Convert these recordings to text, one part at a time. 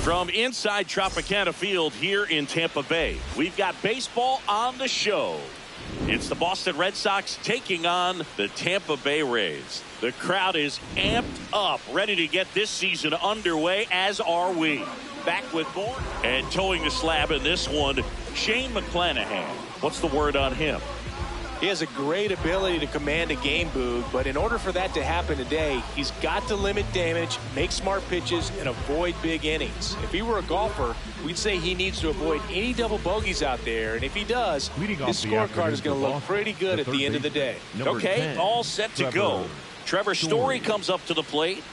From inside Tropicana Field here in Tampa Bay, we've got baseball on the show. It's the Boston Red Sox taking on the Tampa Bay Rays. The crowd is amped up, ready to get this season underway, as are we. Back with more. And towing the slab in this one, Shane McClanahan. What's the word on him? He has a great ability to command a game, Boog, but in order for that to happen today, he's got to limit damage, make smart pitches, and avoid big innings. If he were a golfer, we'd say he needs to avoid any double bogeys out there, and if he does, his scorecard is going to look pretty good at the end of the day. Okay, all set to go. Trevor Story comes up to the plate.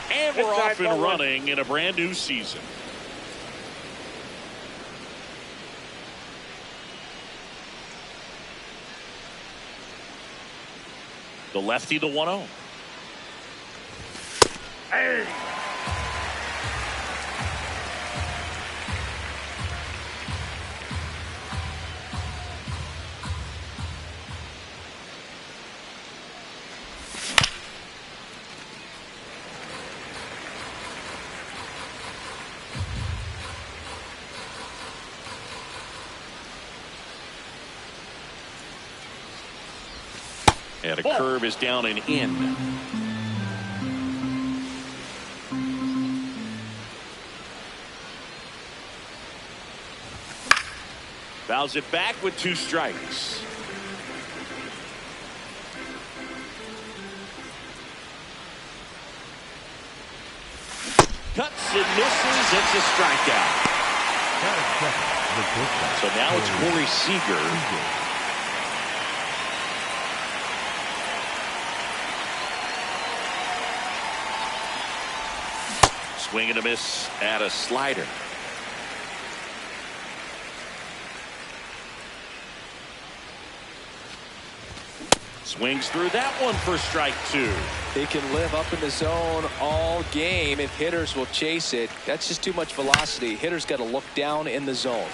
And we're off and running in a brand new season. The lefty, the 1-0. Hey. And a curve is down and in. Fouls it back with 2 strikes. Cuts and misses. It's a strikeout. So now it's Corey Seager. Swing and a miss at a slider. Swings through that one for strike 2. They can live up in the zone all game if hitters will chase it. That's just too much velocity. Hitters got to look down in the zone.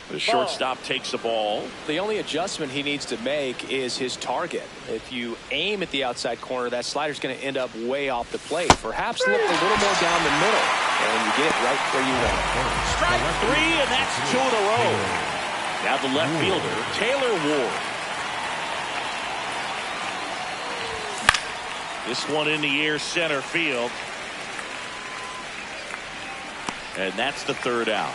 The shortstop takes the ball. The only adjustment he needs to make is his target. If you aim at the outside corner, that slider's going to end up way off the plate. Perhaps look a little more down the middle, and you get it right where you want it. Strike 3, and that's 2 in a row. Now the left fielder, Taylor Ward. This one in the air, center field. And that's the 3rd out.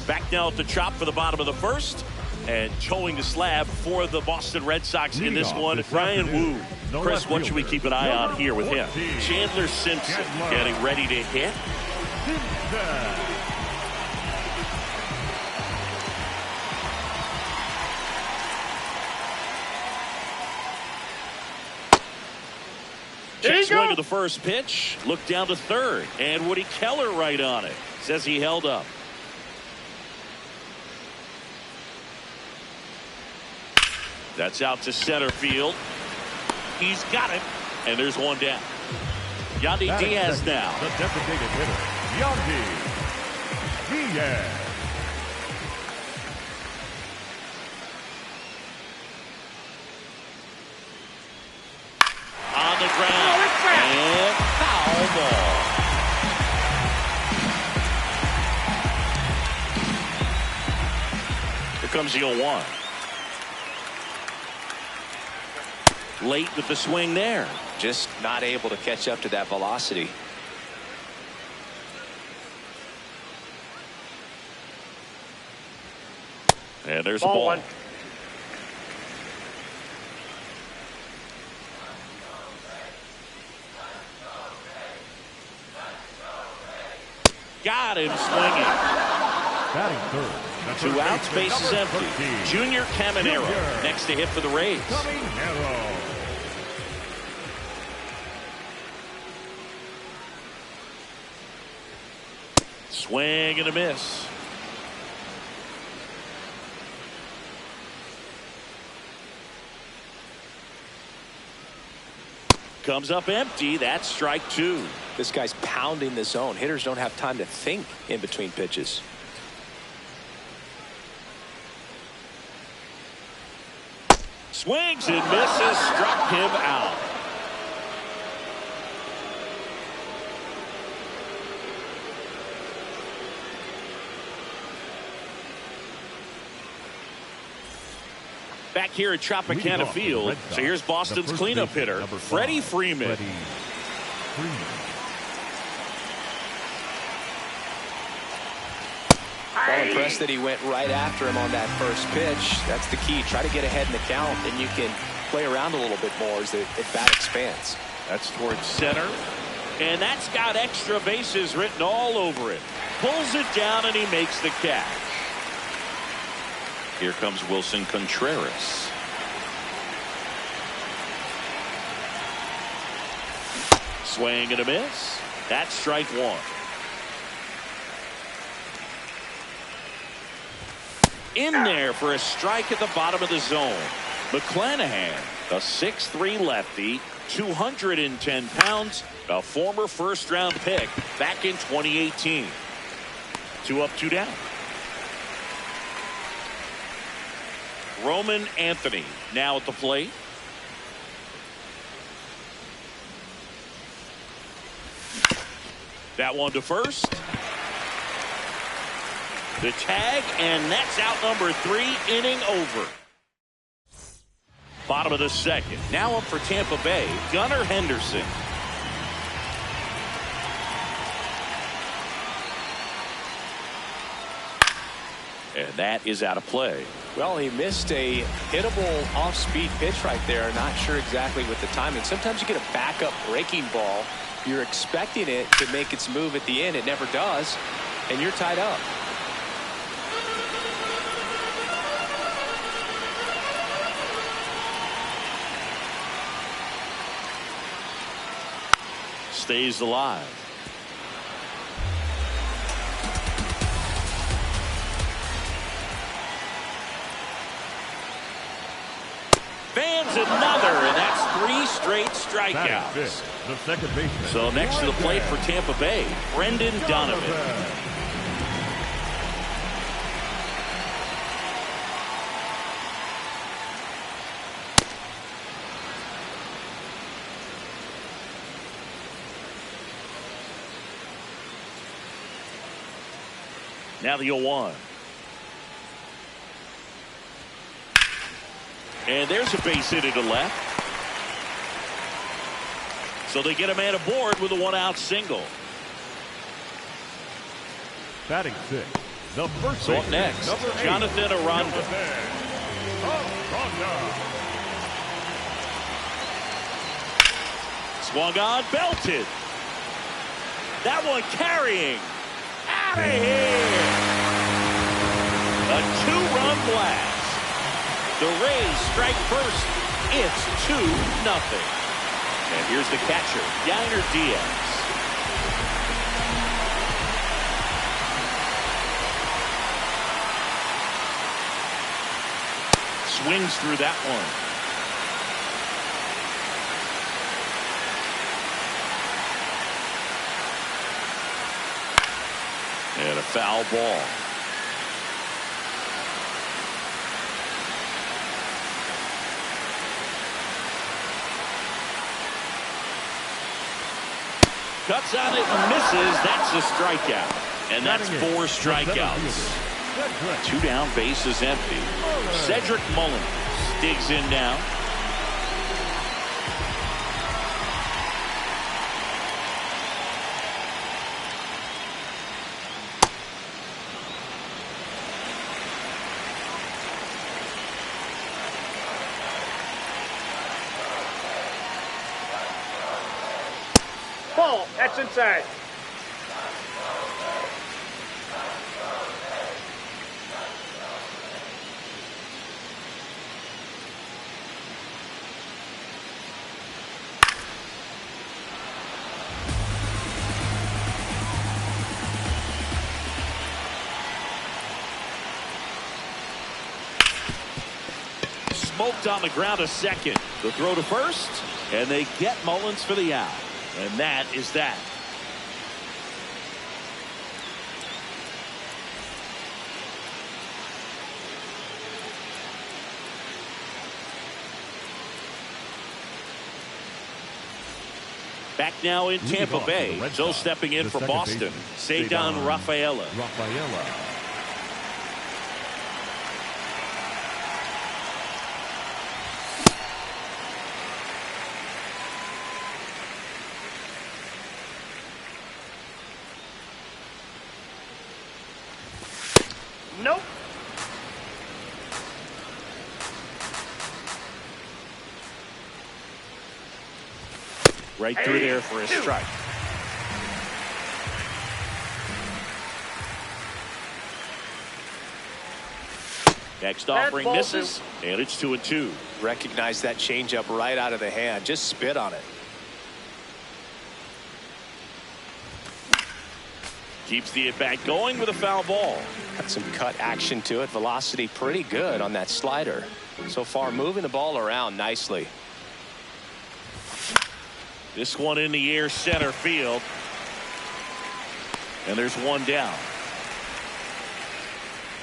Back now at the chop for the bottom of the 1st. And towing the slab for the Boston Red Sox in this one, Ryan Wu. Chris, what should we keep an eye on here with him? Chandler Simpson getting ready to hit. Check swing of the first pitch. Look down to 3rd. And Woody Keller right on it. Says he held up. That's out to center field. He's got it. And there's one down. Yandy Diaz now. The designated hitter, Yandy Diaz. On the ground. And foul ball. Here comes the 0-1. Late with the swing there. Just not able to catch up to that velocity. And there's a ball. Got him swinging. Batting 3rd. 2 outs, base is empty. Junior Caminero next to hit for the Rays. Swing and a miss. Comes up empty. That's strike two. This guy's pounding the zone. Hitters don't have time to think in between pitches. Swings and misses. Struck him out. Back here at Tropicana Field. So here's Boston's cleanup hitter, Freddie Freeman. Well, impressed that he went right after him on that first pitch. That's the key. Try to get ahead in the count, and you can play around a little bit more as the bat expands. That's towards center. And that's got extra bases written all over it. Pulls it down, and he makes the catch. Here comes Wilson Contreras. Swing and a miss. That's strike one. In there for a strike at the bottom of the zone. McClanahan, a 6'3" lefty, 210 pounds, a former first-round pick back in 2018. 2 up, 2 down. Roman Anthony now at the plate. That one to first. The tag, and that's out number 3, inning over. Bottom of the second. Now up for Tampa Bay, Gunnar Henderson. And that is out of play. Well, he missed a hittable off-speed pitch right there. Not sure exactly with the timing. Sometimes you get a backup breaking ball. You're expecting it to make its move at the end. It never does, and you're tied up. Stays alive. Fans another, and that's 3 straight strikeouts. The second baseman. So next to the plate for Tampa Bay, Brendan Donovan. Now the 0-1. And there's a base hit to left. So they get a man aboard with a 1-out single. Batting 6. The first So up next, Jonathan Aranda. Swung on, belted. That one carrying. Out of here. A 2-run blast. The Rays strike first. It's 2-0. And here's the catcher, Yainer Diaz. Swings through that one. And a foul ball. Cuts on it and misses. That's a strikeout. And that's 4 strikeouts. 2 down, base is empty. Cedric Mullins digs in now. Ball, that's inside. smoked on the ground a second. The throw to first, and they get Mullins for the out. And that is that. Back now in Tampa Bay. So stepping in for Boston, C2C Rafaela. Nope. Right through there for a strike. Next offering misses, and it's 2-2. Recognize that changeup right out of the hand. Just spit on it. Keeps the at-bat going with a foul ball. Got some cut action to it. Velocity pretty good on that slider. So far moving the ball around nicely. This one in the air, center field. And there's one down.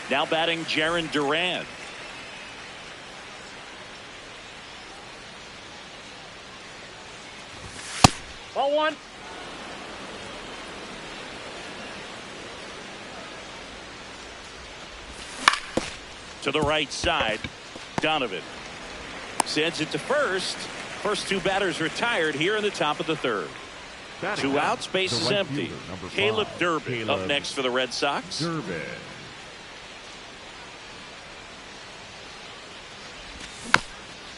Now batting Jarren Duran. Ball one. To the right side, Donovan sends it to first. First two batters retired here in the top of the third. Two outs, base is empty. Caleb Durbin up next for the Red Sox.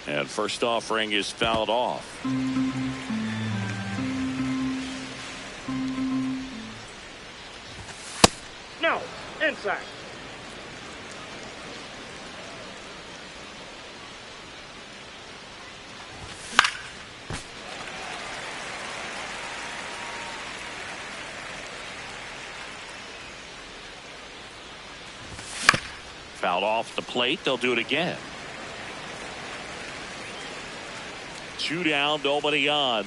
And first offering is fouled off. No, inside. Fouled off the plate. They'll do it again. Two down, nobody on.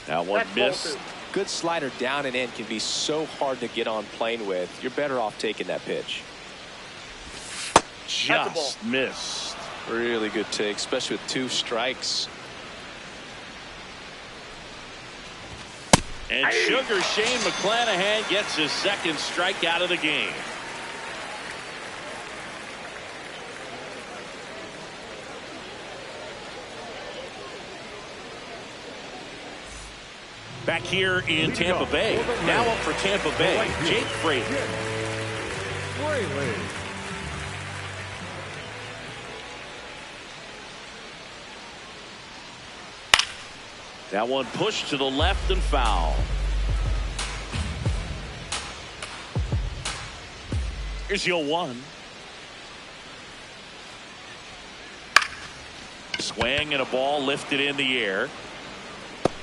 That one missed. Good slider down and in can be so hard to get on plane with. You're better off taking that pitch. Just missed. Really good take, especially with two strikes. And Sugar Shane McClanahan gets his second strikeout of the game. Back here in Tampa Bay. Now up for Tampa Bay, Jake Fraley. That one pushed to the left and foul. Here's your 0-1. Swing and a ball lifted in the air.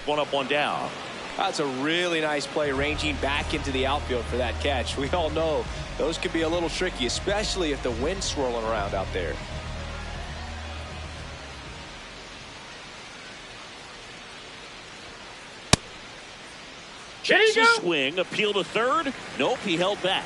One up, one down. That's a really nice play, ranging back into the outfield for that catch. We all know those can be a little tricky, especially if the wind's swirling around out there. Checks his swing, appeal to third. Nope, he held back.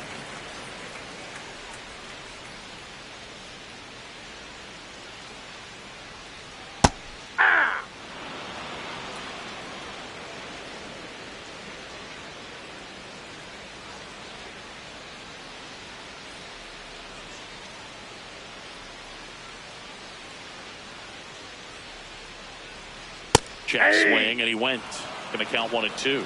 Check swing, and he went. Going to count 1-2.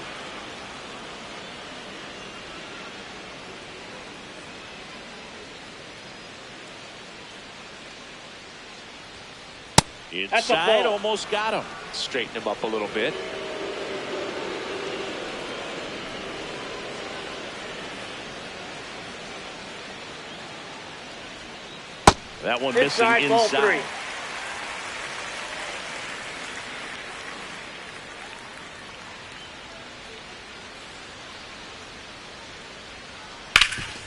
Inside, almost got him. Straighten him up a little bit. That one missing inside.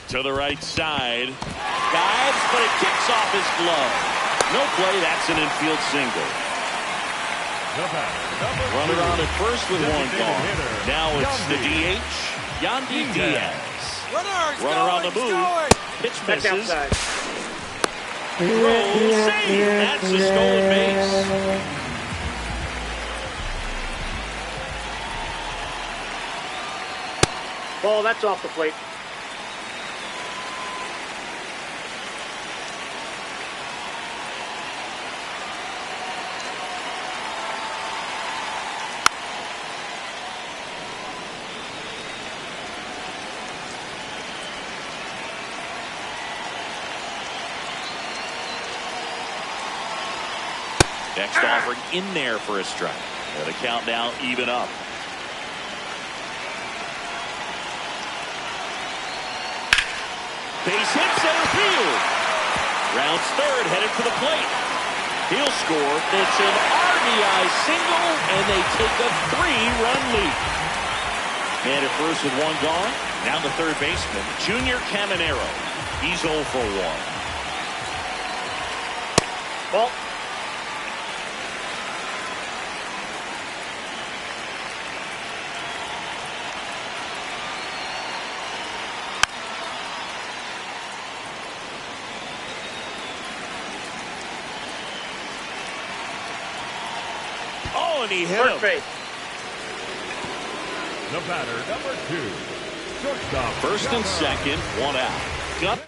To the right side. Dives, but it kicks off his glove. No play. That's an infield single. Runner on at first with one gone. Now it's the DH, Yandy Diaz. Runner on the move. Pitch misses. Throw, save. That's a stolen base. Ball, that's off the plate. Next offering in there for a strike. The count now even up. Base hit center field. Rounds third, headed for the plate. He'll score. It's an RBI single, and they take a 3-run lead. Man at first with one gone. Now the third baseman, Junior Caminero. He's 0 for 1. Ball. And he hit him. The batter, number 2. Shortstop. First and second, one out. Gut.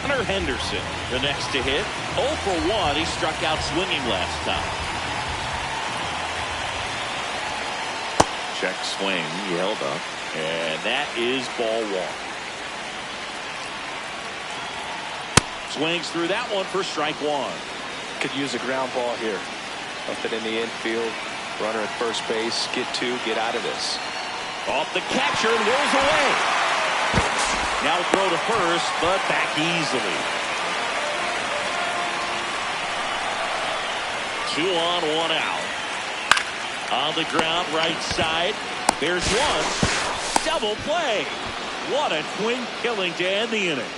Hunter Henderson, the next to hit. 0 for 1. He struck out swinging last time. Check swing. He held up. And that is ball 1. Swings through that one for strike 1. Could use a ground ball here. Up it in the infield. Runner at first base. Get 2. Get out of this. Off the catcher and rolls away. Now throw to first, but back easily. 2 on, 1 out. On the ground, right side. There's one. Double play. What a twin killing to end the inning.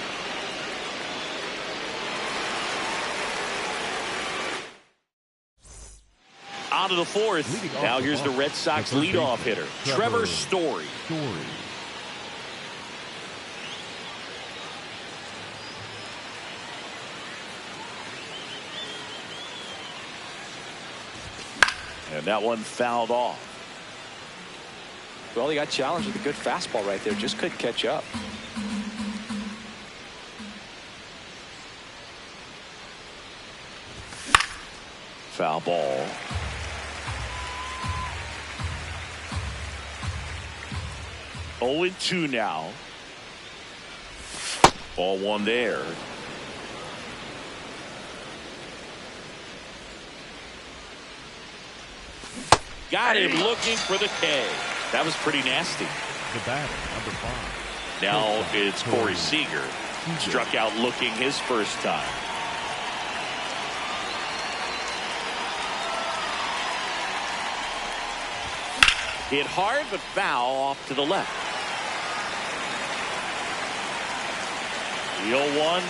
On to the fourth. Now here's the Red Sox leadoff hitter, Trevor Story. And that one fouled off. Well, he got challenged with a good fastball right there. Just couldn't catch up. Foul ball. Oh and 2 now. Ball 1 there. Got him looking for the K. That was pretty nasty. The batter, number 5. Now it's Corey Seager. Struck out looking his first time. Hit hard but foul off to the left. The 0-1.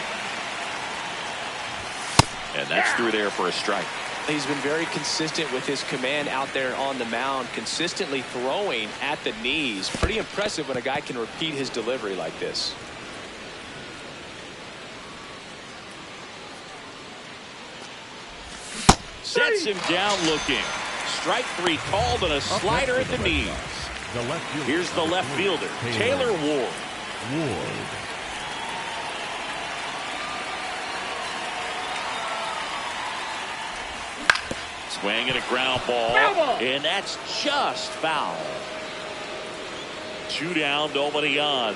And that's through there for a strike. He's been very consistent with his command out there on the mound, consistently throwing at the knees. Pretty impressive when a guy can repeat his delivery like this. Sets him down looking. Strike 3 called and a slider at the knees. Here's the left fielder, Taylor Ward. Swing and a ground ball. And that's just foul. 2 down, nobody on.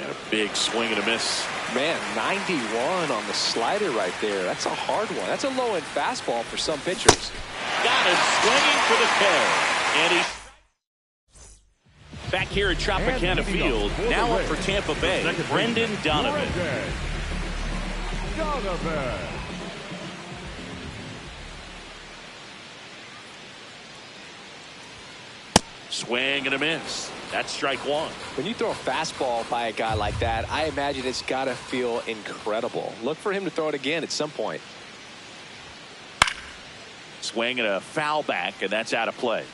And a big swing and a miss. Man, 91 on the slider right there. That's a hard one. That's a low-end fastball for some pitchers. Got him swinging for the K. And he's back here at Tropicana Field. Now up for Tampa Bay, Brendan Donovan. Swing and a miss. That's strike one. When you throw a fastball by a guy like that, I imagine it's got to feel incredible. Look for him to throw it again at some point. Swing and a foul back, and that's out of play.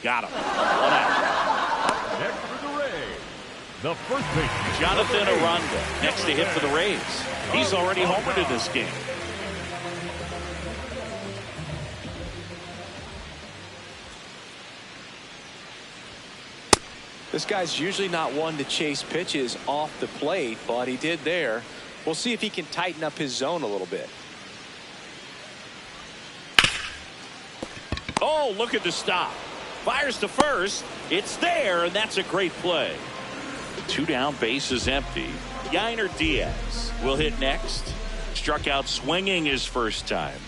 Got him. One out. Next for the Rays, the first baseman, Jonathan Aranda next to hit for the Rays. He's already homered in this game. This guy's usually not one to chase pitches off the plate, but he did there. We'll see if he can tighten up his zone a little bit. Oh, look at the stop. Fires to first. It's there, and that's a great play. The 2 down, base is empty. Yainer Diaz will hit next. Struck out swinging his first time.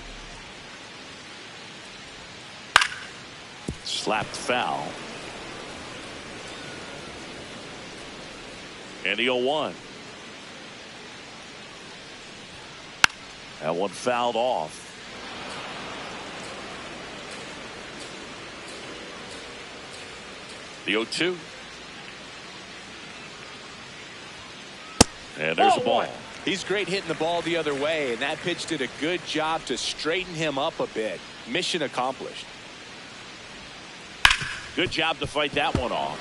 Slapped foul. And the 0-1. That one fouled off. The 0-2. And there's a ball. He's great hitting the ball the other way, and that pitch did a good job to straighten him up a bit. Mission accomplished. Good job to fight that one off.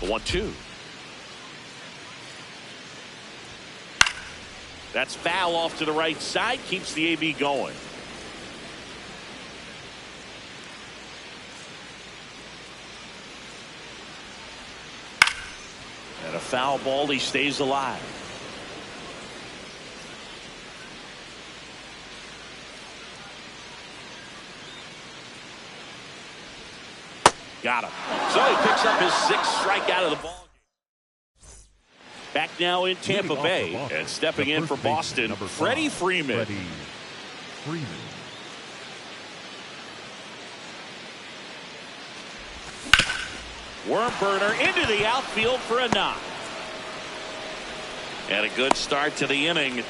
The 1-2. That's foul off to the right side. Keeps the AB going. And a foul ball. He stays alive. Got him. So he picks up his 6th strikeout of the ball. Back now in Tampa Bay, and stepping in for Boston, Freddie Freeman. Worm burner into the outfield for a knock. And a good start to the inning.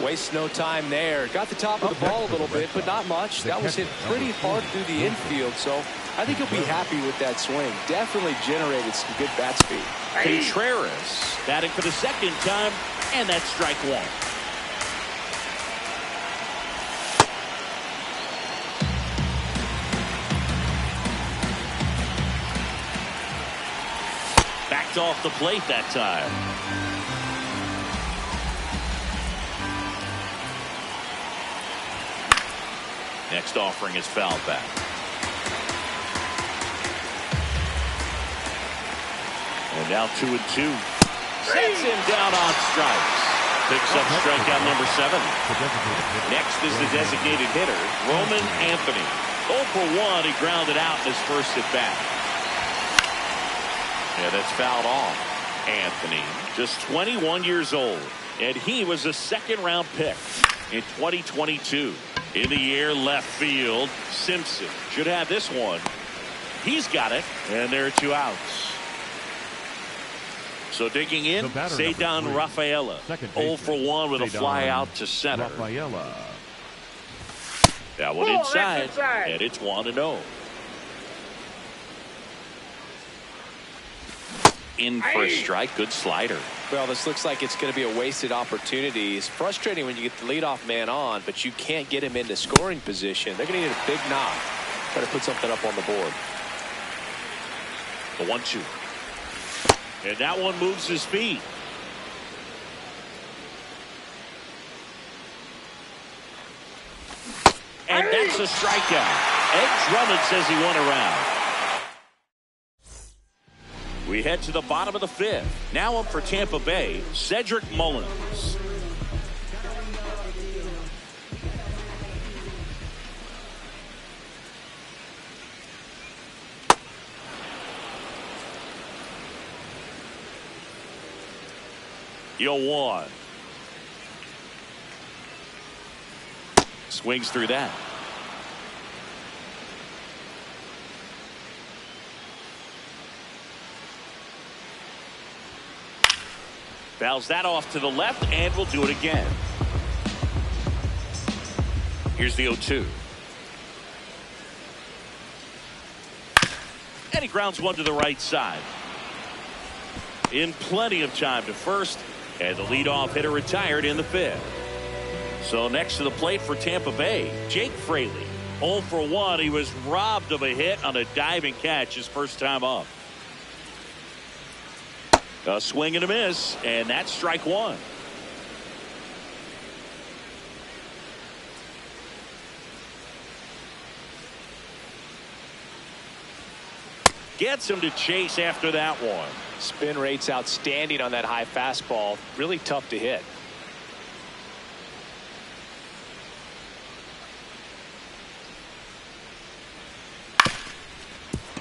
Waste no time there. Got the top of the ball a little bit, but not much. That was hit pretty hard through the infield, so I think he'll be happy with that swing. Definitely generated some good bat speed. Contreras batting for the 2nd time, and that's strike one. Backed off the plate that time. Next offering is fouled back. And now 2-2. Sets him down on strikes. Picks up strikeout number 7. Next is the designated hitter, Roman Anthony. 0 for 1. He grounded out in his first at bat. Yeah, that's fouled off. Anthony, just 21 years old, and he was a 2nd-round pick in 2022. In the air, left field. Simpson should have this one. He's got it, and there are 2 outs. So digging in, Cedar Rafaela. 0 for 1 with a fly out to center. That one inside, and it's 1-0. In for a strike, good slider. Well, this looks like it's going to be a wasted opportunity. It's frustrating when you get the leadoff man on, but you can't get him into scoring position. They're going to need a big knock. Try to put something up on the board. The 1-2. And that one moves his feet. And that's a strikeout. Ed Drummond says he won a round. We head to the bottom of the 5th. Now up for Tampa Bay, Cedric Mullins. The 0-1. Swings through that. Fouls that off to the left, and will do it again. Here's the 0-2. And he grounds one to the right side. In plenty of time to first, and the leadoff hitter retired in the 5th. So next to the plate for Tampa Bay, Jake Fraley. 0 for 1. He was robbed of a hit on a diving catch his first time up. A swing and a miss, and that's strike 1. Gets him to chase after that one. Spin rate's outstanding on that high fastball. Really tough to hit.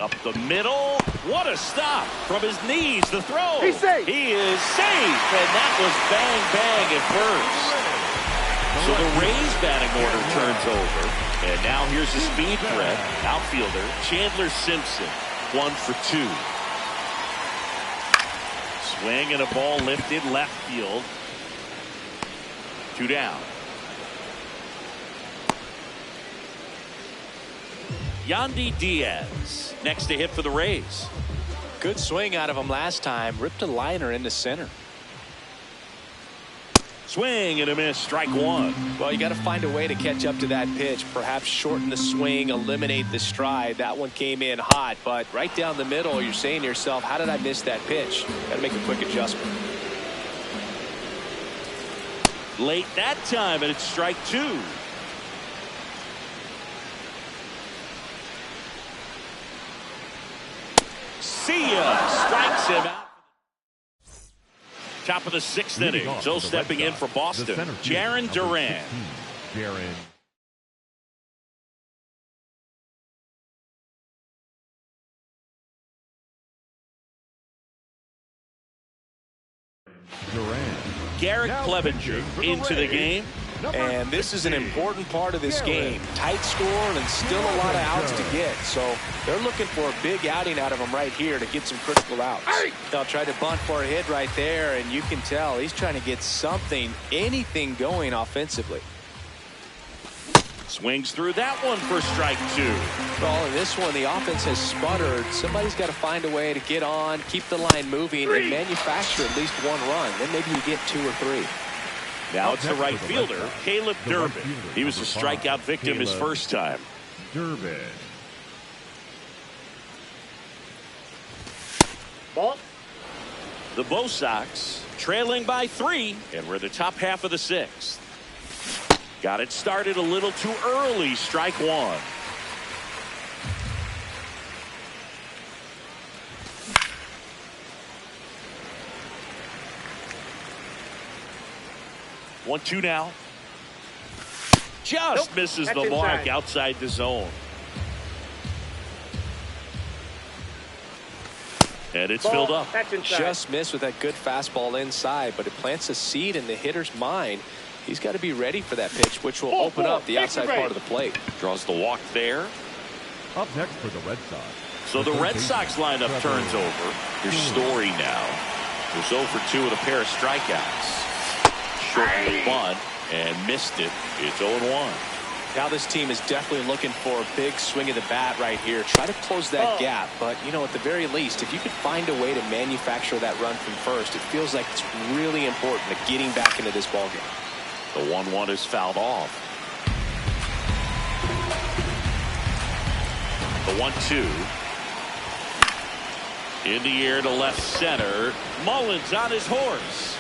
Up the middle. What a stop from his knees. The throw. He's safe. He is safe. And that was bang, bang at first. So the Rays batting order turns over. And now here's the speed threat. Outfielder Chandler Simpson. 1 for 2. Swing and a ball lifted left field. 2 down. Yandy Diaz next to hit for the Rays. Good swing out of him last time. Ripped a liner into center. Swing and a miss. Strike 1. Well, you got to find a way to catch up to that pitch. Perhaps shorten the swing, eliminate the stride. That one came in hot, but right down the middle, you're saying to yourself, how did I miss that pitch? Got to make a quick adjustment. Late that time, and it's strike 2. See ya. Strikes him out. Top of the 6th inning. So stepping in for Boston, Jarren Duran. Garrett Clevenger into the game. And this is an important part of this game. Tight score and still a lot of outs to get. So they're looking for a big outing out of him right here to get some critical outs. They'll try to bunt for a hit right there, and you can tell he's trying to get something, anything going offensively. Swings through that one for strike 2. Well, in this one, the offense has sputtered. Somebody's got to find a way to get on, keep the line moving, and manufacture at least 1 run. Then maybe you get 2 or 3. Now it's the right fielder, Caleb Durbin. He was a strikeout victim his first time. Durbin. Ball. The Bo Sox trailing by 3, and we're the top half of the 6th. Got it started a little too early. Strike 1. One, 2 now. Just misses the mark outside the zone. And it's filled up. Just missed with that good fastball inside, but it plants a seed in the hitter's mind. He's got to be ready for that pitch, which will open up the outside part of the plate. Draws the walk there. Up next for the Red Sox. So the Red Sox lineup turns over. Here's Story now. Was 0 for 2 with a pair of strikeouts. Shortened the bunt and missed it. It's 0-1. Now this team is definitely looking for a big swing of the bat right here. Try to close that gap. But, you know, at the very least, if you could find a way to manufacture that run from first, it feels like it's really important to getting back into this ballgame. The 1-1 is fouled off. The 1-2. In the air to left center. Mullins on his horse.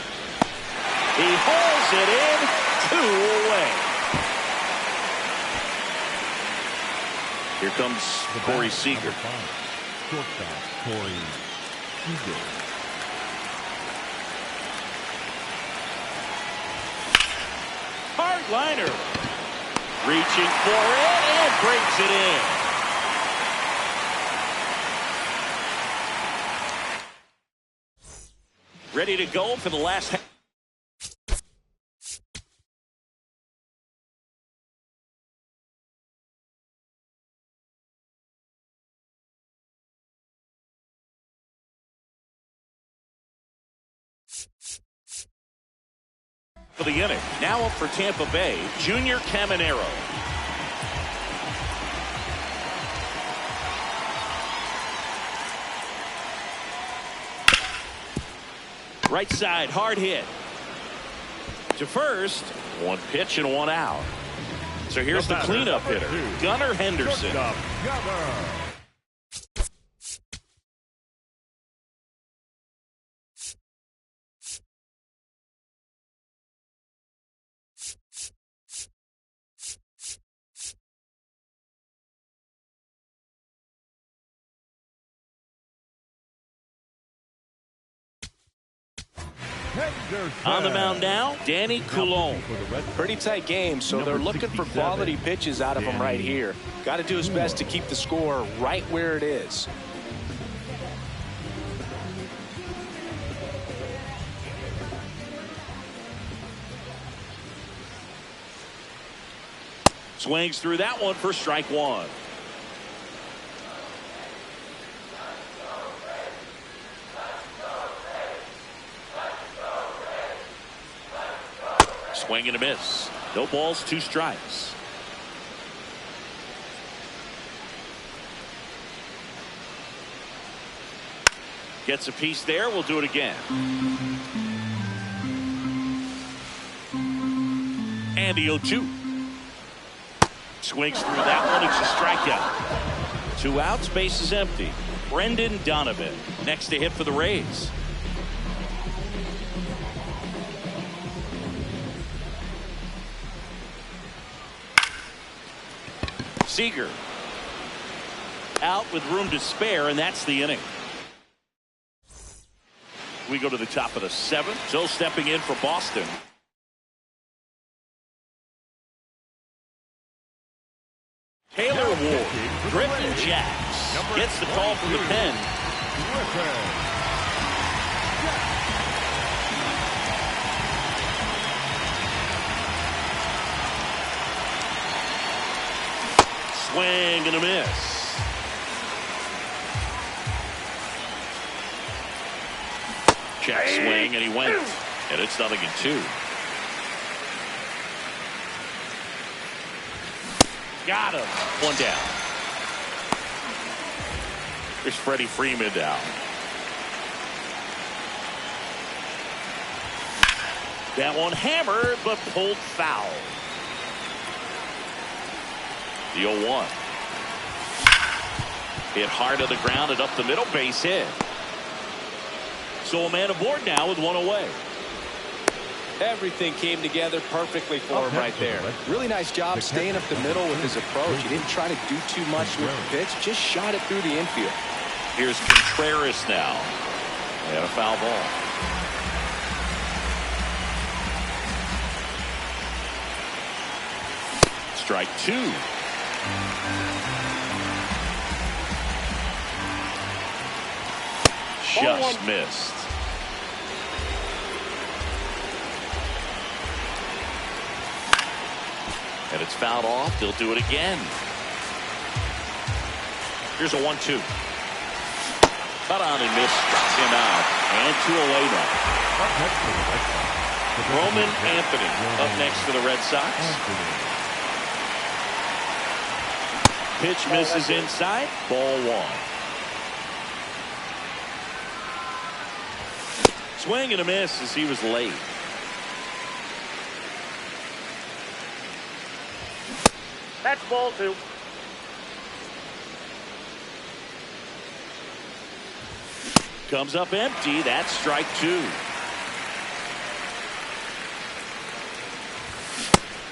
He hauls it in. 2 away. Here comes Corey Seager. Shortstop Corey Seager. Hard liner. Reaching for it and breaks it in. Ready to go for the last half. of the inning. Now up for Tampa Bay, Junior Caminero. Right side, hard hit. To first, one pitch and one out. So here's the cleanup hitter, Gunnar Henderson. On the mound now, Danny Coulombe. Pretty tight game, so they're looking for quality pitches out of him right here. Got to do his best to keep the score right where it is. Swings through that one for strike one. Swing and a miss. No balls, 2 strikes. Gets a piece there. We'll do it again. And the 0-2. Swings through that one. It's a strikeout. 2 outs. Base is empty. Brendan Donovan next to hit for the Rays. Seager out with room to spare, and that's the inning. We go to the top of the 7th. Still stepping in for Boston. Taylor Ward, Griffin Jacks gets the call from the pen. Swing and a miss. Check swing, and he went. And it's 0-2. Got him. 1 down. There's Freddie Freeman down. That one hammered, but pulled foul. The 0-1. Hit hard to the ground and up the middle, base hit. So a man aboard now with 1 away. Everything came together perfectly for him right there. Really nice job staying up the middle with his approach. He didn't try to do too much with the pitch, just shot it through the infield. Here's Contreras now. And a foul ball. Strike 2. Just missed. And it's fouled off. They'll do it again. Here's a 1-2. Cut on and missed. Struck him out. And 2 away now. Roman Anthony up next for the Red Sox. Pitch misses inside. Ball 1. Swing and a miss as he was late. That's ball 2. Comes up empty. That's strike 2.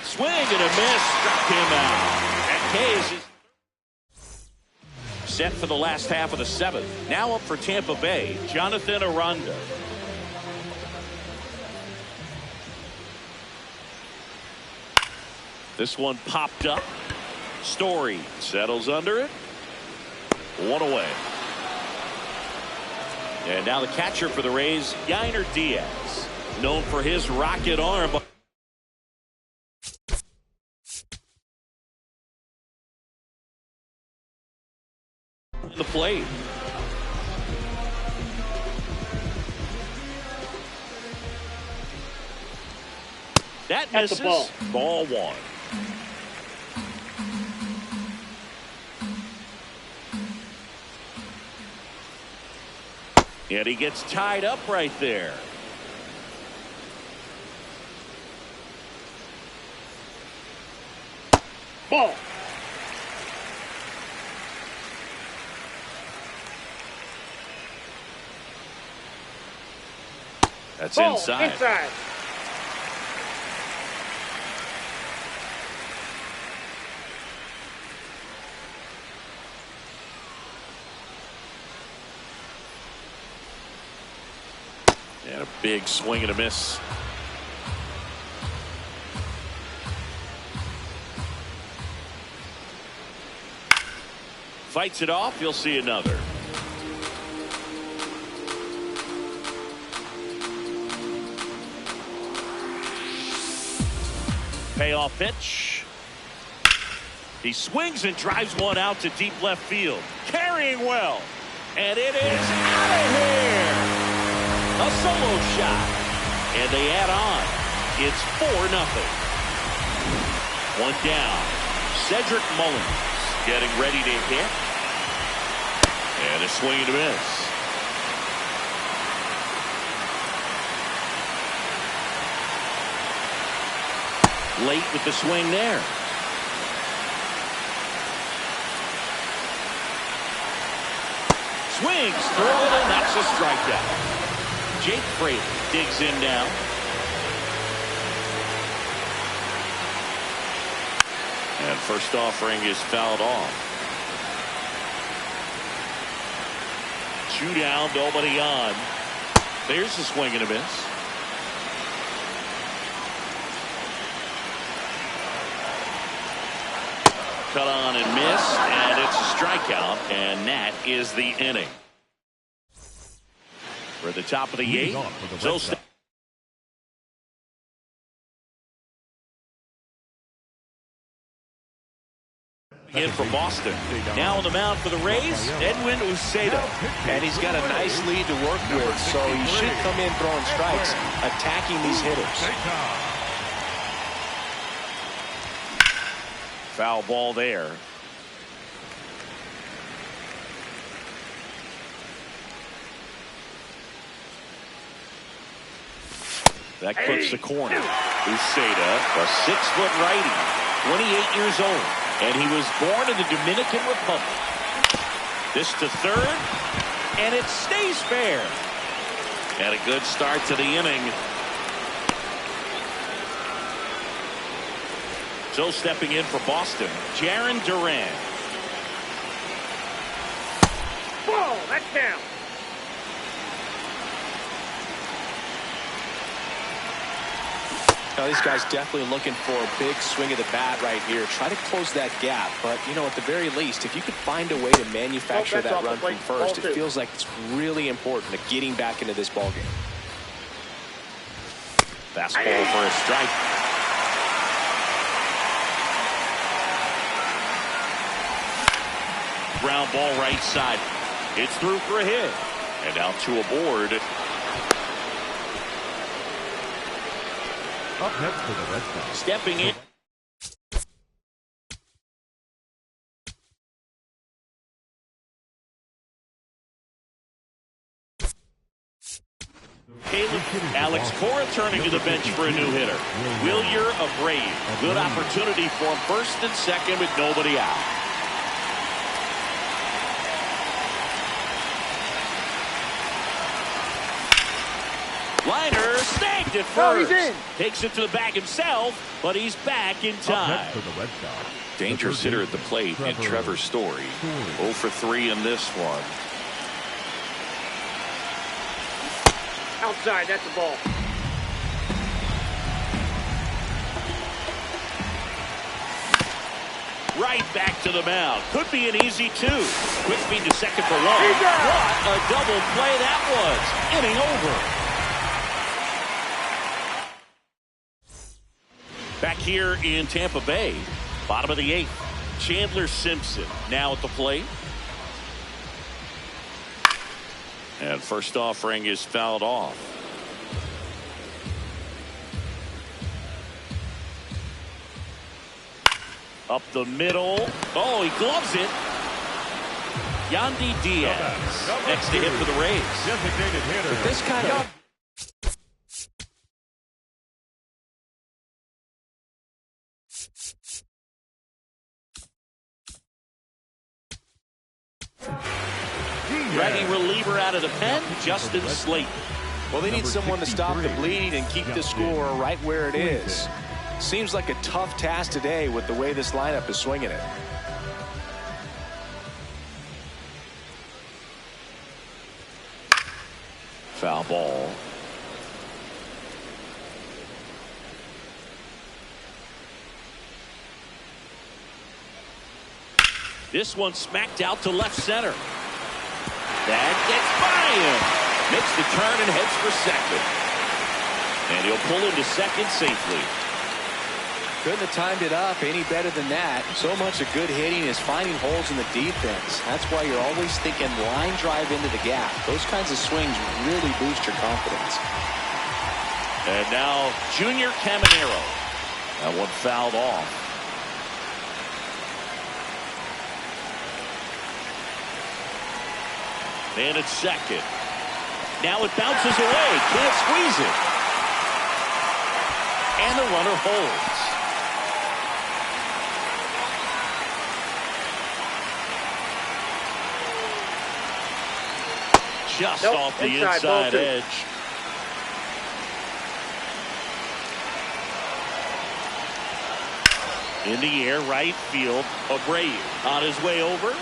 Swing and a miss. Struck him out. And Hayes is set for the last half of the 7th. Now up for Tampa Bay, Jonathan Aranda. This one popped up. Story settles under it. 1 away. And now the catcher for the Rays, Yainer Diaz, known for his rocket arm. The plate. That That's misses. the Ball one. And he gets tied up right there. Ball. That's Ball. inside. Inside. And a big swing and a miss. Fights it off. You'll see another. Payoff pitch. He swings and drives one out to deep left field. Carrying well. And it is out of here. A solo shot. And they add on. It's 4-0. One down. Cedric Mullins getting ready to hit. And a swing and a miss. Late with the swing there. Swings through it, and that's a strikeout. Jake Fraley digs in now. And first offering is fouled off. 2 down, nobody on. There's the swing and a miss. Cut on and miss, and it's a strikeout, and that is the inning. We're at the top of the 8th. So in for Boston. Now on the mound for the Rays, Edwin Uceda. And he's got a nice lead to work with, so he should come in throwing strikes, attacking these hitters. Foul ball there. That clips the corner. Uceda, a 6-foot righty, 28 years old, and he was born in the Dominican Republic. This to third, and it stays fair. And a good start to the inning. So stepping in for Boston, Jarren Duran. Ball. That's down. Now, these guys definitely looking for a big swing of the bat right here. Try to close that gap. But, you know, at the very least, if you could find a way to manufacture that run from first, it feels like it's really important to getting back into this ballgame. Fastball for a strike. Ground ball right side. It's through for a hit. And now 2 aboard. Up next for the Red Sox. Stepping in. Alex Cora turning to the bench for a new hitter. Wilyer Abreu. Good opportunity for him, first and second with nobody out. Liner snagged it first. he's in. Takes it to the bag himself, but he's back in Up time. next for the Red Sox. Dangerous hitter at the plate in Trevor Story. 0 for 3 in this one. Outside. That's the ball. Right back to the mound. Could be an easy 2. Quick feed to second for 1. What a double play that was. Inning over. Back here in Tampa Bay, bottom of the 8th. Chandler Simpson now at the plate. And first offering is fouled off. Up the middle. Oh, he gloves it. Yandy Diaz next to hit for the Rays. Designated hitter. This kind of ready reliever out of the pen, Justin Slayton. well, they need someone to stop the bleed and keep the score right where it is. Seems like a tough task today with the way this lineup is swinging it. Foul ball. This one smacked out to left center. That gets by him. Makes the turn and heads for second. And he'll pull into second safely. Couldn't have timed it up any better than that. So much of good hitting is finding holes in the defense. That's why you're always thinking line drive into the gap. Those kinds of swings really boost your confidence. And now Junior Caminero. That one fouled off. And it's second. Now it bounces away. Can't squeeze it. And the runner holds. Just off the inside edge. In the air, right field. Abreu on his way over.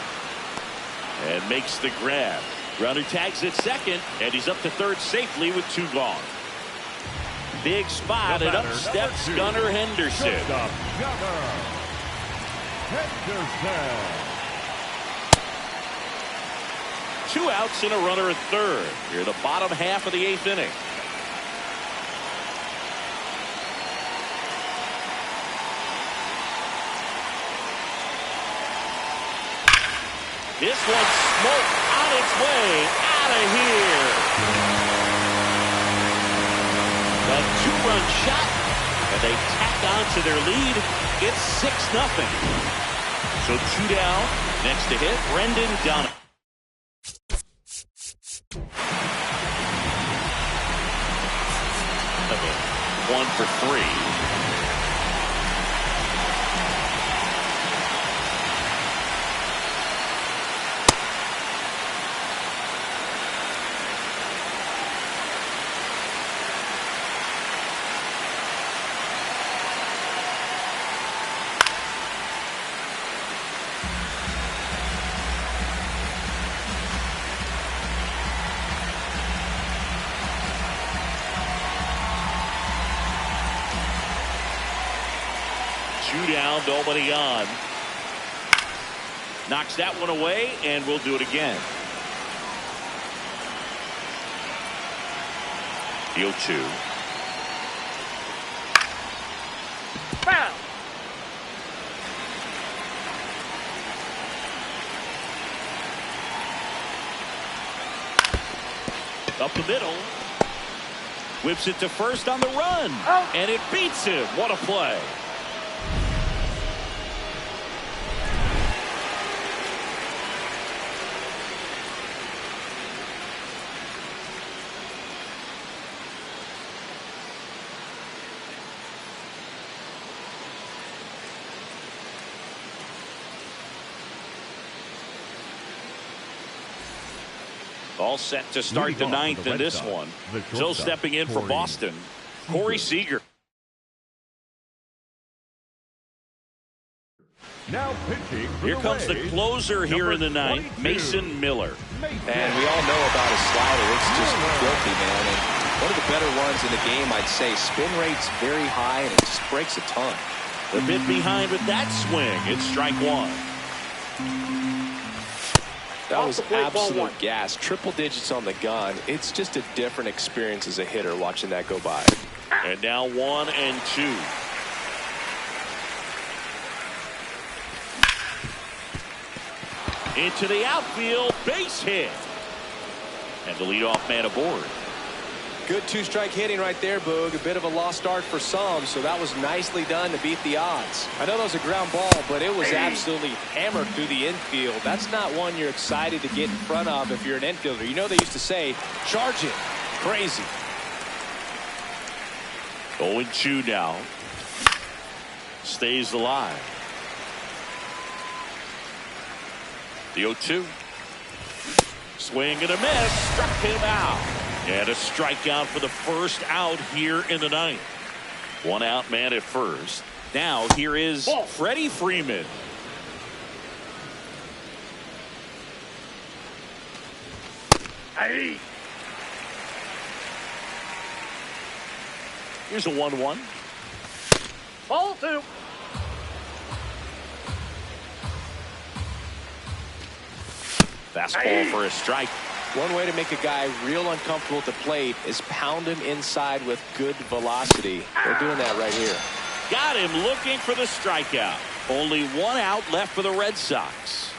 And makes the grab. Runner tags at second, and he's up to third safely with 2 gone. Big spot, and up steps Gunnar Henderson. Henderson. 2 outs and a runner at third. Here in the bottom half of the 8th inning. This one's smoked on its way out of here. A 2-run shot, and they tack on to their lead. It's 6-0. So 2 down. Next to hit, Brendan Donovan. One for 3. Down, nobody on. Knocks that one away, and we'll do it again. Deal 2. Foul. Up the middle. Whips it to first on the run. And it beats him. What a play. All set to start the 9th in this one. So stepping in for Boston, Corey Seager. Now pitching. Here comes the closer here in the 9th, Mason Miller. And we all know about his slider. It's just filthy, man. And one of the better ones in the game, I'd say. Spin rate's very high, and it just breaks a ton. A bit behind with that swing. It's strike 1. That was absolute gas. Triple digits on the gun. It's just a different experience as a hitter watching that go by. And now 1 and 2. Into the outfield, base hit. And the leadoff man aboard. Good two-strike hitting right there, Boog. A bit of a lost start for some, so that was nicely done to beat the odds. I know that was a ground ball, but it was absolutely hammered through the infield. That's not one you're excited to get in front of if you're an infielder. You know they used to say, charge it. Crazy. 0-2 now. Stays alive. The 0-2. Swing and a miss. Struck him out. And a strikeout for the first out here in the ninth. One out man at first. Now here is Freddie Freeman. Hey. Here's a 1-1. Ball 2. Fastball for a strike. One way to make a guy real uncomfortable at the plate is pound him inside with good velocity. They're doing that right here. Got him looking for the strikeout. Only one out left for the Red Sox.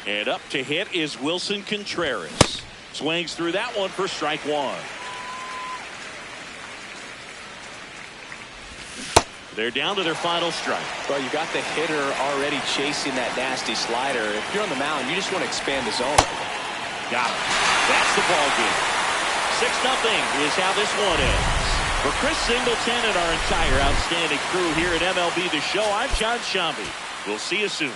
And up to hit is Wilson Contreras. Swings through that one for strike one. They're down to their final strike. Well, you got the hitter already chasing that nasty slider. If you're on the mound, you just want to expand the zone. Got it. That's the ball game. 6-0 is how this one ends. For Chris Singleton and our entire outstanding crew here at MLB The Show, I'm John Shambi. We'll see you soon.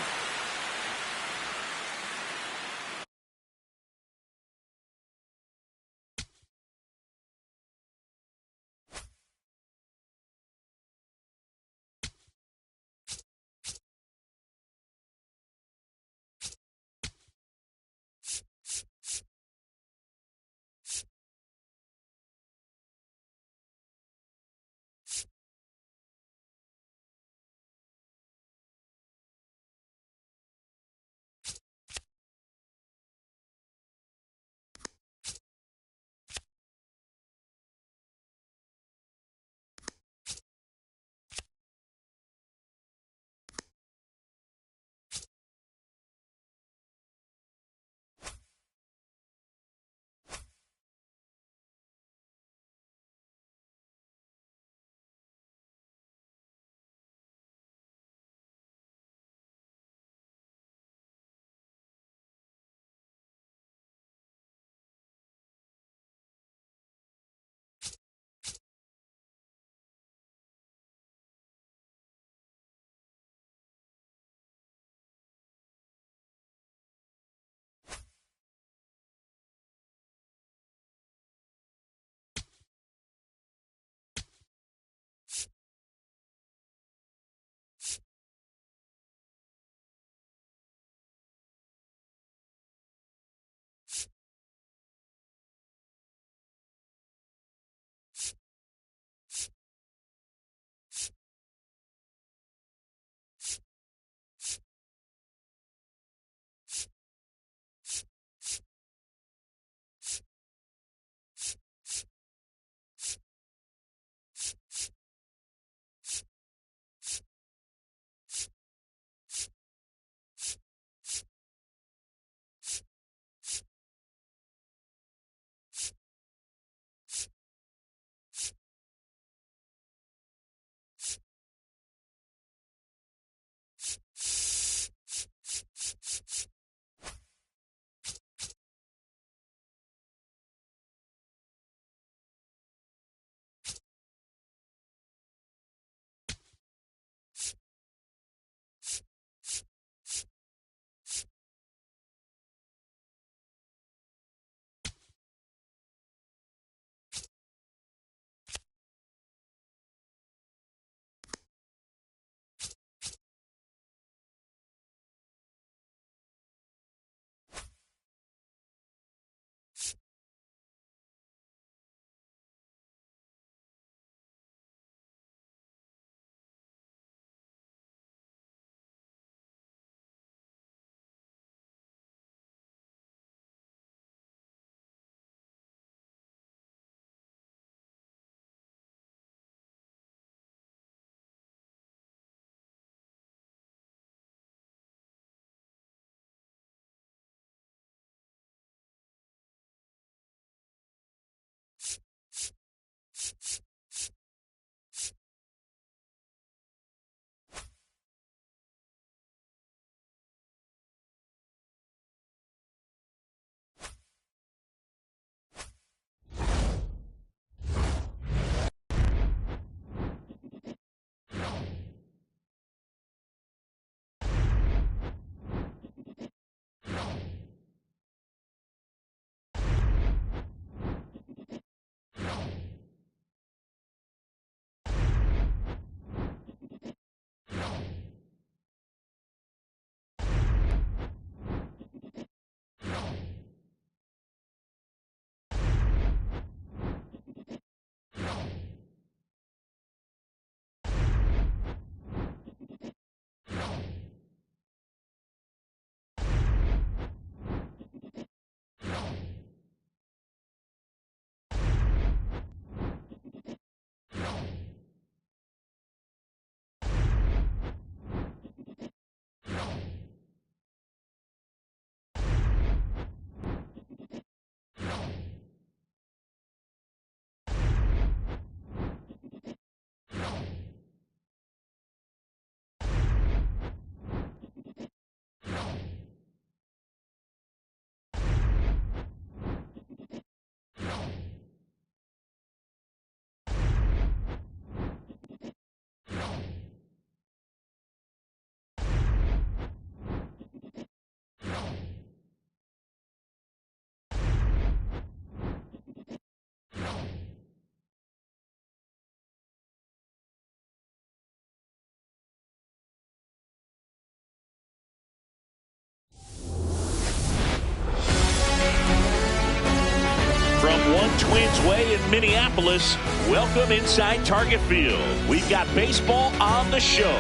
Twins way in Minneapolis. Welcome inside Target Field. We've got baseball on the show.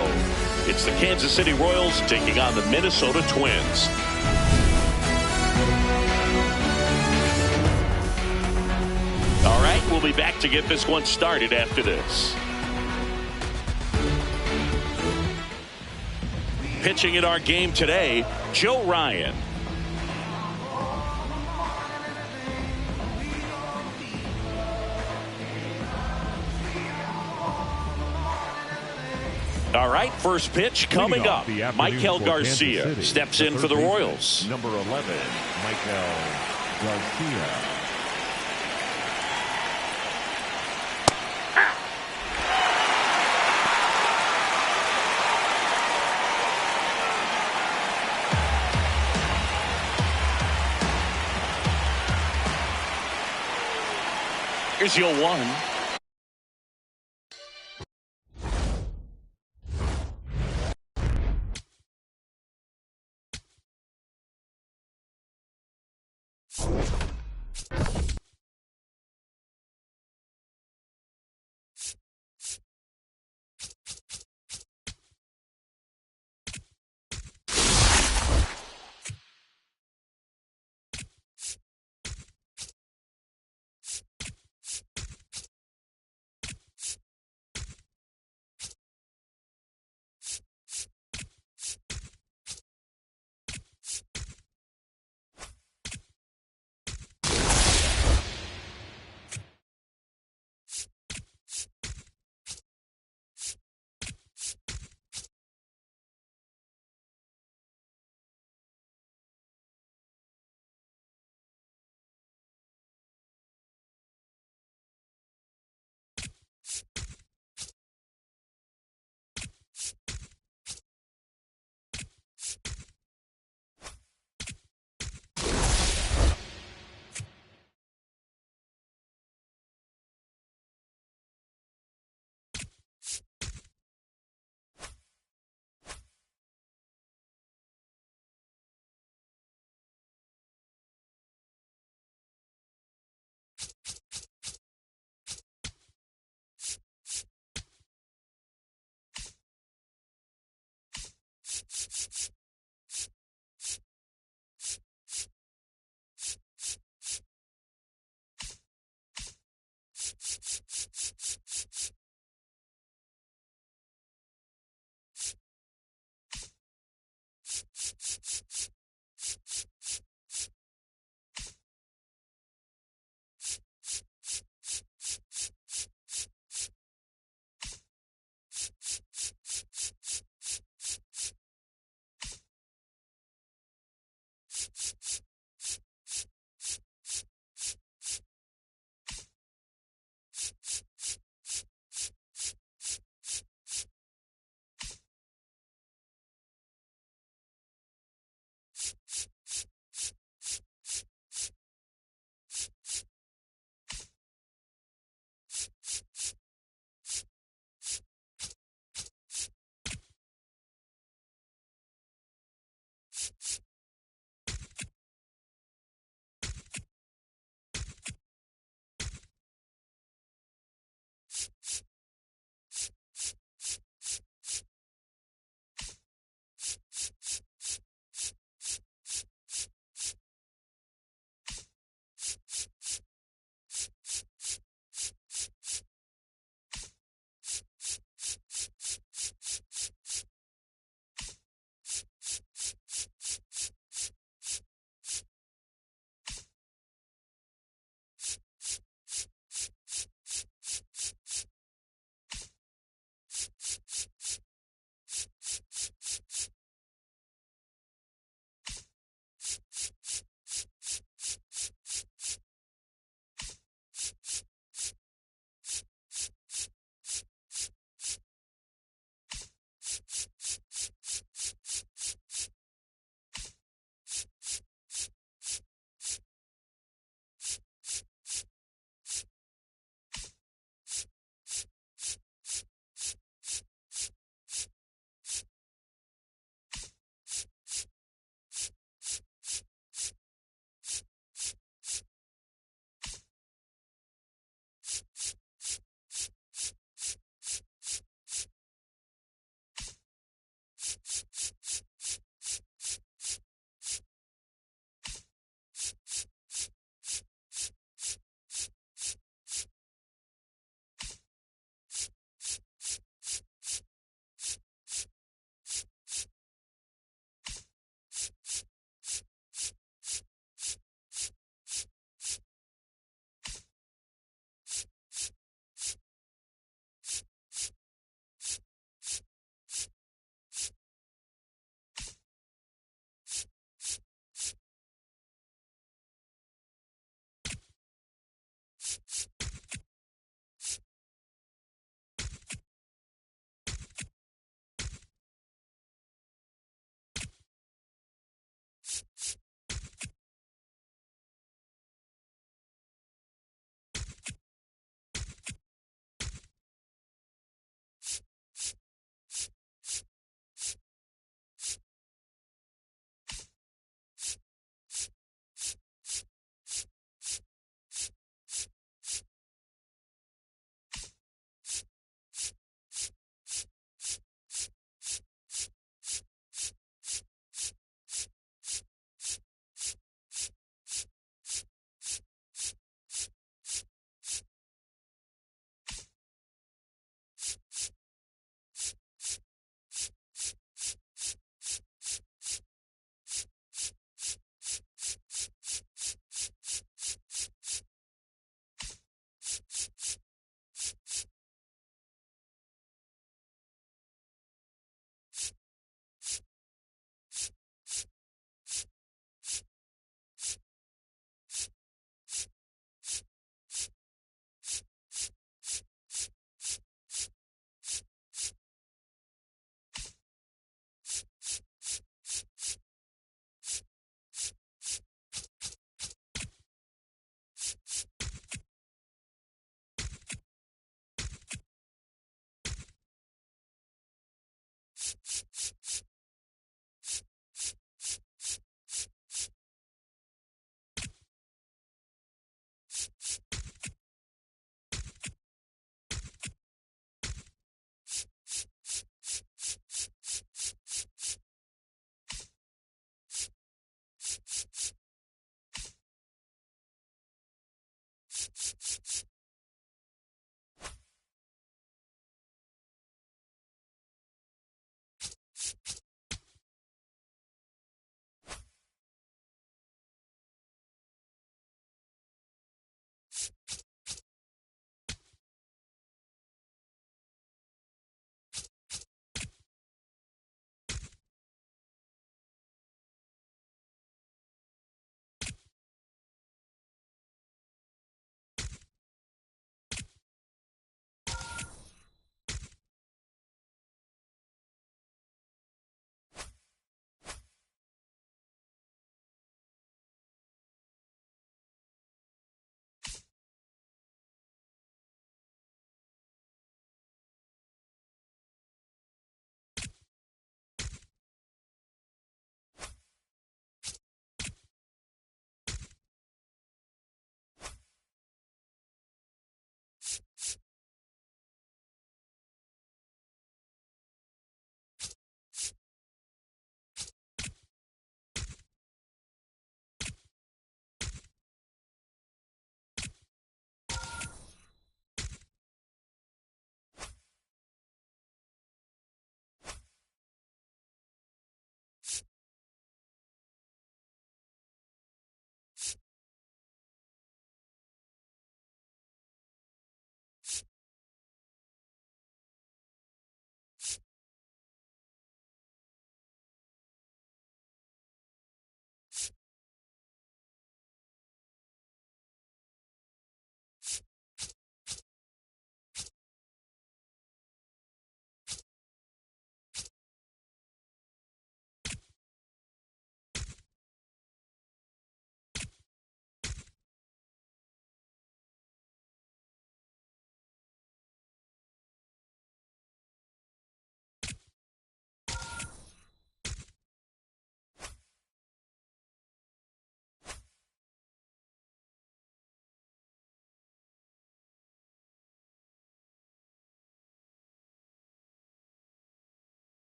It's the Kansas City Royals taking on the Minnesota Twins. All right, we'll be back to get this one started after this. Pitching in our game today, Joe Ryan. All right, first pitch coming up. Michael Garcia steps in for the Royals. Number 11, Michael Garcia. Here's your 1.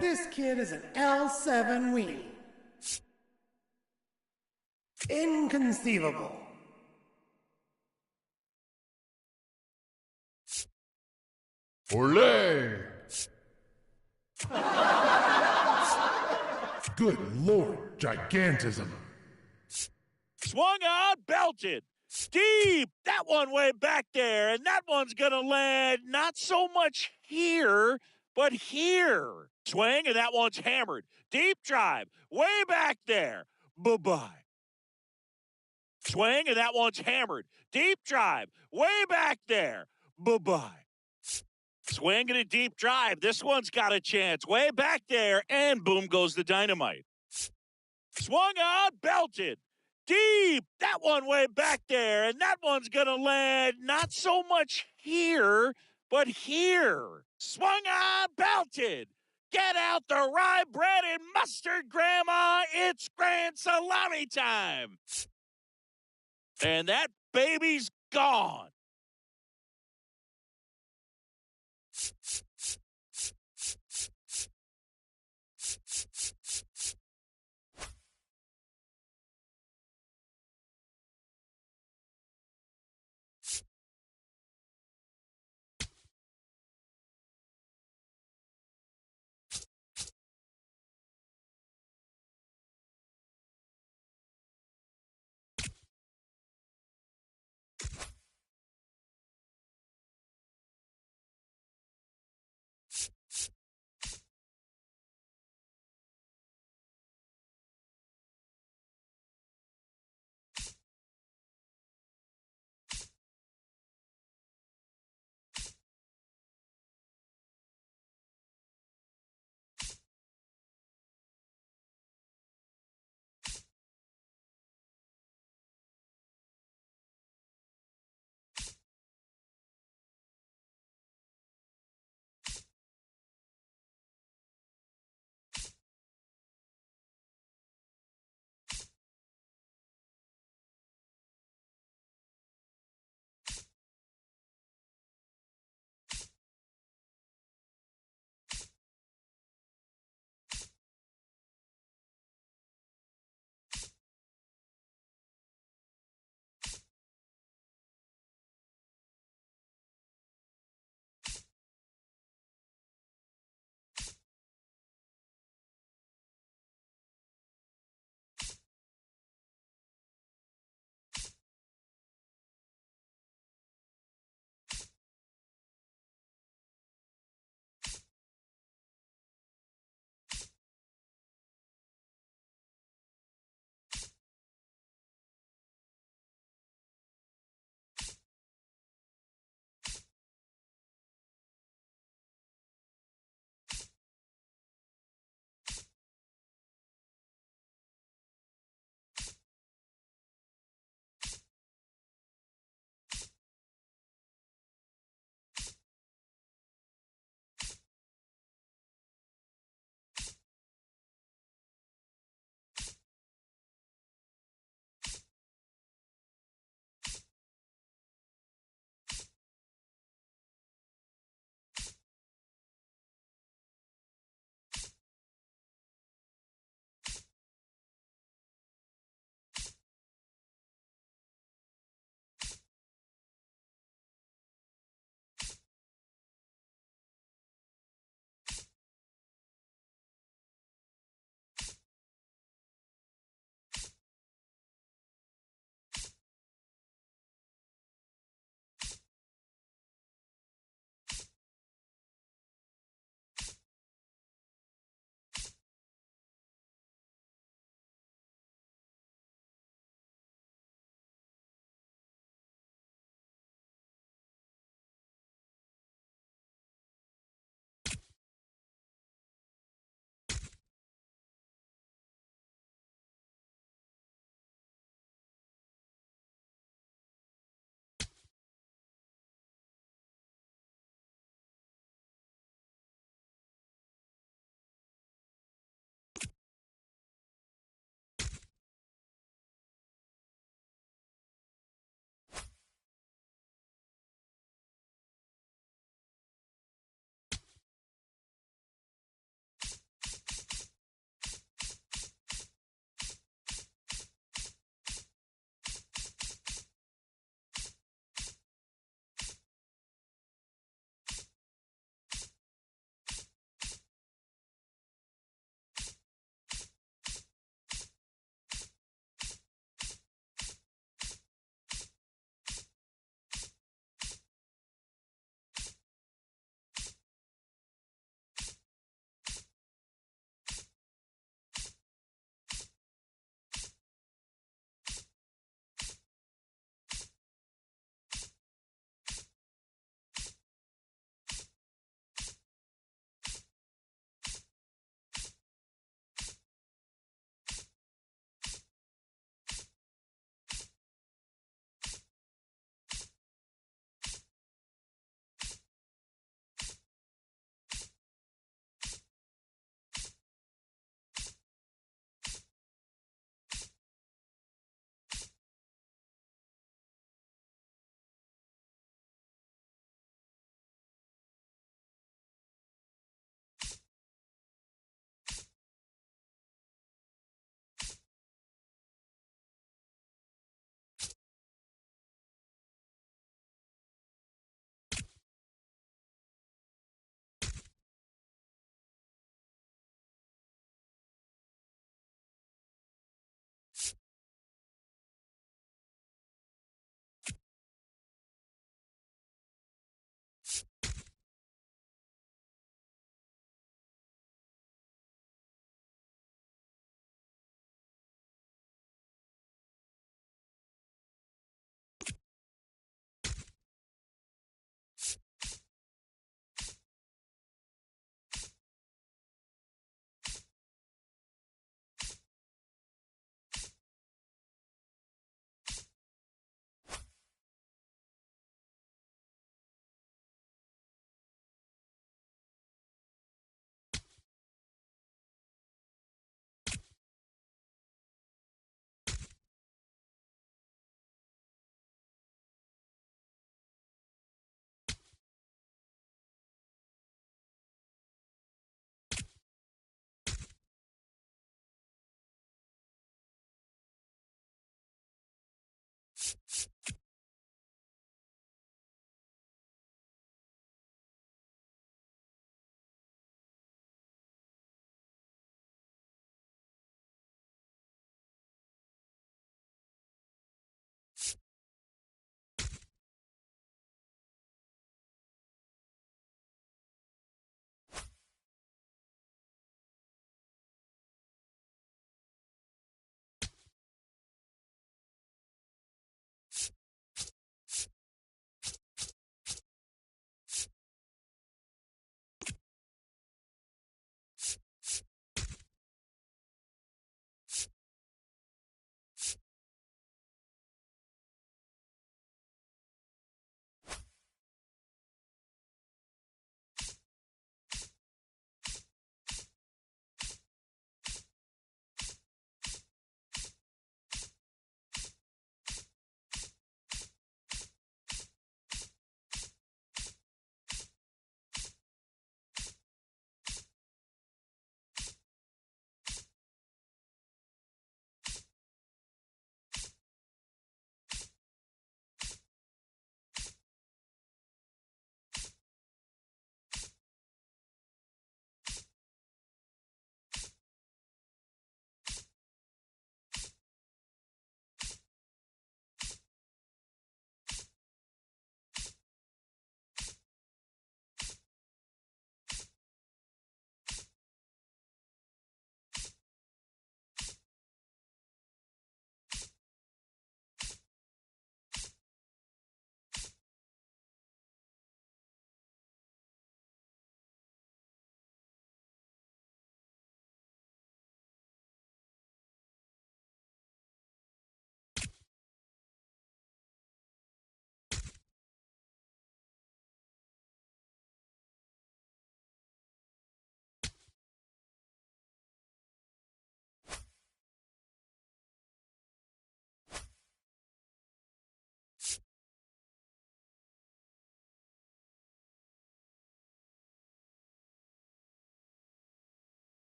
This kid is an L7 weenie. Inconceivable. Olé! Good Lord, gigantism. Swung on, belted. Deep. That one way back there. And that one's going to land not so much here, but here. Swing, and that one's hammered. Deep drive. Way back there. Bye-bye. Swing, and that one's hammered. Deep drive. Way back there. Bye-bye. Swing and a deep drive. This one's got a chance. Way back there. And boom goes the dynamite. Swung on, belted. Deep. That one way back there. And that one's going to land not so much here, but here. Swung on, belted. Get out the rye bread and mustard, Grandma. It's grand salami time. And that baby's gone.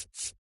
you